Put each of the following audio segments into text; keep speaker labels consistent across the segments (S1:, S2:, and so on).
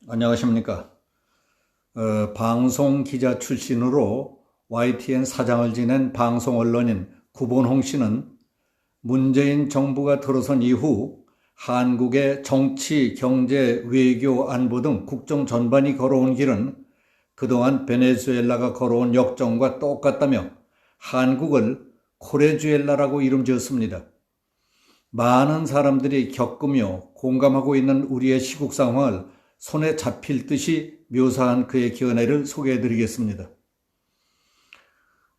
S1: 안녕하십니까. 방송 기자 출신으로 YTN 사장을 지낸 방송 언론인 구본홍 씨는 문재인 정부가 들어선 이후 한국의 정치, 경제, 외교, 안보 등 국정 전반이 걸어온 길은 그동안 베네수엘라가 걸어온 역정과 똑같다며 한국을 코레주엘라라고 이름 지었습니다. 많은 사람들이 겪으며 공감하고 있는 우리의 시국 상황을 손에 잡힐 듯이 묘사한 그의 견해를 소개해드리겠습니다.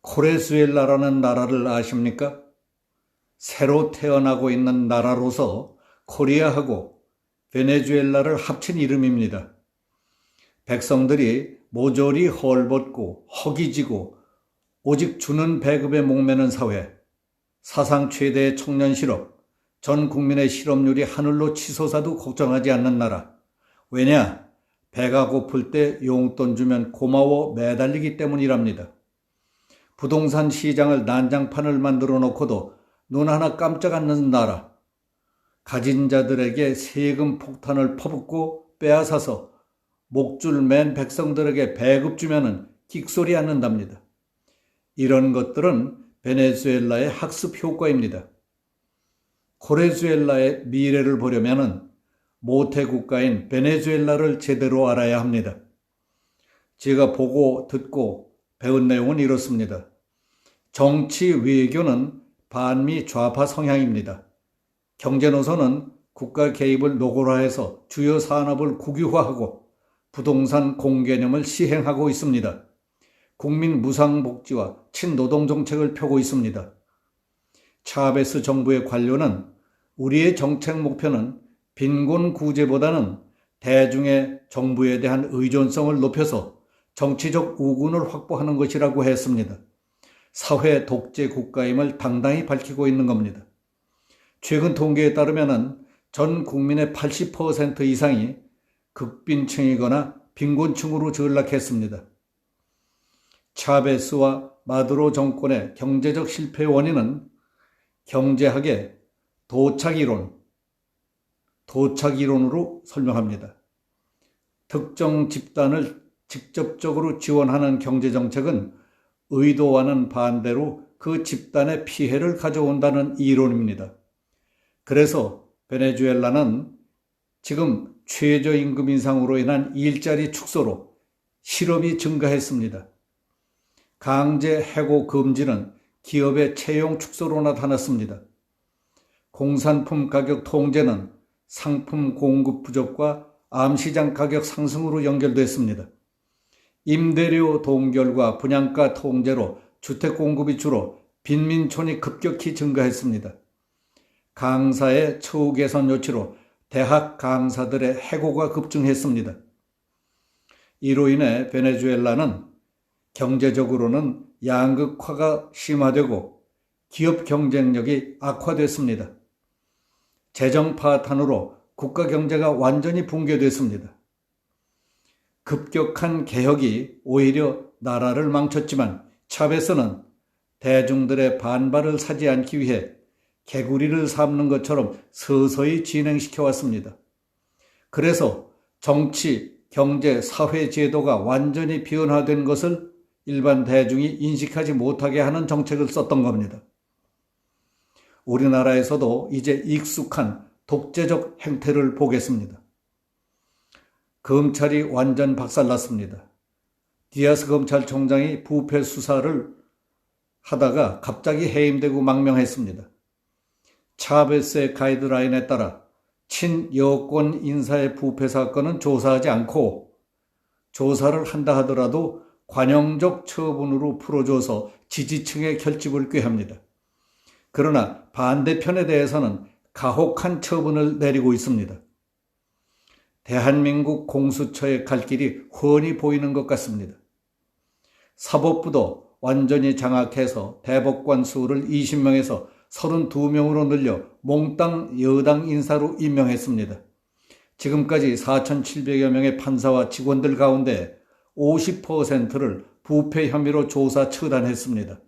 S1: 코레수엘라라는 나라를 아십니까? 새로 태어나고 있는 나라로서 코리아하고 베네수엘라를 합친 이름입니다. 백성들이 모조리 헐벗고 허기지고 오직 주는 배급에 목매는 사회, 사상 최대의 청년 실업, 전 국민의 실업률이 하늘로 치솟아도 걱정하지 않는 나라. 왜냐? 배가 고플 때 용돈 주면 고마워 매달리기 때문이랍니다. 부동산 시장을 난장판을 만들어 놓고도 눈 하나 깜짝 않는 나라. 가진 자들에게 세금 폭탄을 퍼붓고 빼앗아서 목줄 맨 백성들에게 배급 주면은 끽소리 않는답니다. 이런 것들은 베네수엘라의 학습 효과입니다. 코레수엘라의 미래를 보려면은 모태 국가인 베네수엘라를 제대로 알아야 합니다. 제가 보고 듣고 배운 내용은 이렇습니다. 정치 외교는 반미 좌파 성향입니다. 경제 노선은 국가 개입을 노골화해서 주요 산업을 국유화하고 부동산 공개념을 시행하고 있습니다. 국민 무상복지와 친노동 정책을 펴고 있습니다. 차베스 정부의 관료는 우리의 정책 목표는 빈곤 구제보다는 대중의 정부에 대한 의존성을 높여서 정치적 우군을 확보하는 것이라고 했습니다. 사회 독재 국가임을 당당히 밝히고 있는 겁니다. 최근 통계에 따르면 전 국민의 80% 이상이 극빈층이거나 빈곤층으로 전락했습니다. 차베스와 마두로 정권의 경제적 실패의 원인은 경제학의 도착이론으로 설명합니다. 특정 집단을 직접적으로 지원하는 경제정책은 의도와는 반대로 그 집단의 피해를 가져온다는 이론입니다. 그래서 베네수엘라는 지금 최저임금 인상으로 인한 일자리 축소로 실업이 증가했습니다. 강제 해고 금지는 기업의 채용 축소로 나타났습니다. 공산품 가격 통제는 상품 공급 부족과 암시장 가격 상승으로 연결됐습니다. 임대료 동결과 분양가 통제로 주택 공급이 줄어 빈민촌이 급격히 증가했습니다. 강사의 처우 개선 요치로 대학 강사들의 해고가 급증했습니다. 이로 인해 베네수엘라는 경제적으로는 양극화가 심화되고 기업 경쟁력이 악화됐습니다. 재정 파탄으로 국가 경제가 완전히 붕괴됐습니다. 급격한 개혁이 오히려 나라를 망쳤지만 차베스는 대중들의 반발을 사지 않기 위해 개구리를 삶는 것처럼 서서히 진행시켜 왔습니다. 그래서 정치, 경제, 사회 제도가 완전히 변화된 것을 일반 대중이 인식하지 못하게 하는 정책을 썼던 겁니다. 우리나라에서도 이제 익숙한 독재적 행태를 보겠습니다. 검찰이 완전 박살났습니다. 디아스 검찰총장이 부패 수사를 하다가 갑자기 해임되고 망명했습니다. 차베스의 가이드라인에 따라 친여권 인사의 부패 사건은 조사하지 않고 조사를 한다 하더라도 관용적 처분으로 풀어줘서 지지층의 결집을 꾀합니다. 그러나 반대편에 대해서는 가혹한 처분을 내리고 있습니다. 대한민국 공수처의 갈 길이 훤히 보이는 것 같습니다. 사법부도 완전히 장악해서 대법관 수를 20명에서 32명으로 늘려 몽땅 여당 인사로 임명했습니다. 지금까지 4,700여 명의 판사와 직원들 가운데 50%를 부패 혐의로 조사 처단했습니다.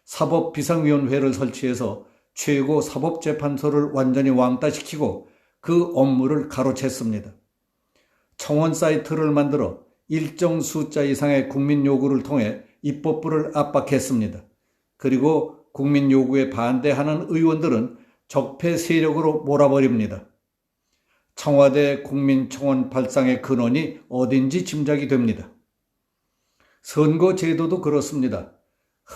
S1: 사법비상위원회를 설치해서 최고 사법재판소를 완전히 왕따시키고 그 업무를 가로챘습니다. 청원 사이트를 만들어 일정 숫자 이상의 국민 요구를 통해 입법부를 압박했습니다. 그리고 국민 요구에 반대하는 의원들은 적폐 세력으로 몰아버립니다. 청와대 국민청원 발상의 근원이 어딘지 짐작이 됩니다. 선거제도도 그렇습니다.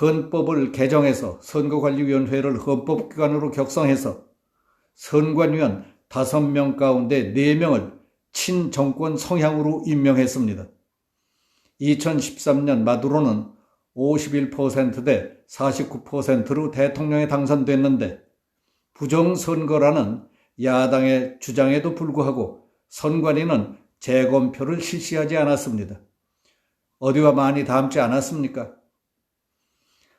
S1: 헌법을 개정해서 선거관리위원회를 헌법기관으로 격상해서 선관위원 5명 가운데 4명을 친정권 성향으로 임명했습니다. 2013년 마두로는 51%대 49%로 대통령에 당선됐는데 부정선거라는 야당의 주장에도 불구하고 선관위는 재검표를 실시하지 않았습니다. 어디와 많이 닮지 않았습니까?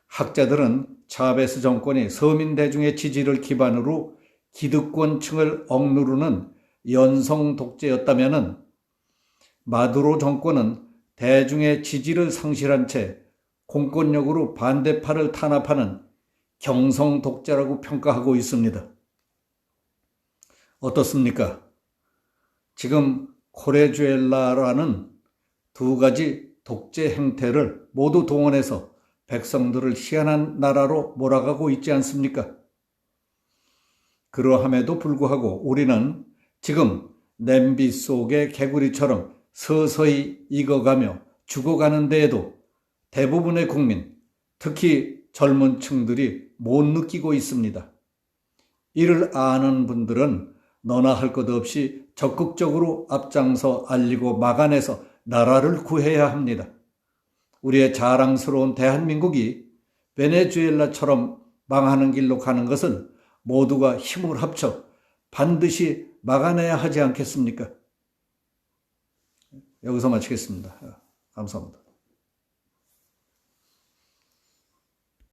S1: 학자들은 차베스 정권이 서민 대중의 지지를 기반으로 기득권층을 억누르는 연성 독재였다면 마두로 정권은 대중의 지지를 상실한 채 공권력으로 반대파를 탄압하는 경성 독재라고 평가하고 있습니다. 어떻습니까? 지금 코레주엘라라는 2가지 독재 행태를 모두 동원해서 백성들을 희한한 나라로 몰아가고 있지 않습니까? 그러함에도 불구하고 우리는 지금 냄비 속의 개구리처럼 서서히 익어가며 죽어가는 데에도 대부분의 국민, 특히 젊은 층들이 못 느끼고 있습니다. 이를 아는 분들은 너나 할 것 없이 적극적으로 앞장서 알리고 막아내서 나라를 구해야 합니다. 우리의 자랑스러운 대한민국이 베네수엘라처럼 망하는 길로 가는 것은 모두가 힘을 합쳐 반드시 막아내야 하지 않겠습니까? 여기서 마치겠습니다. 감사합니다.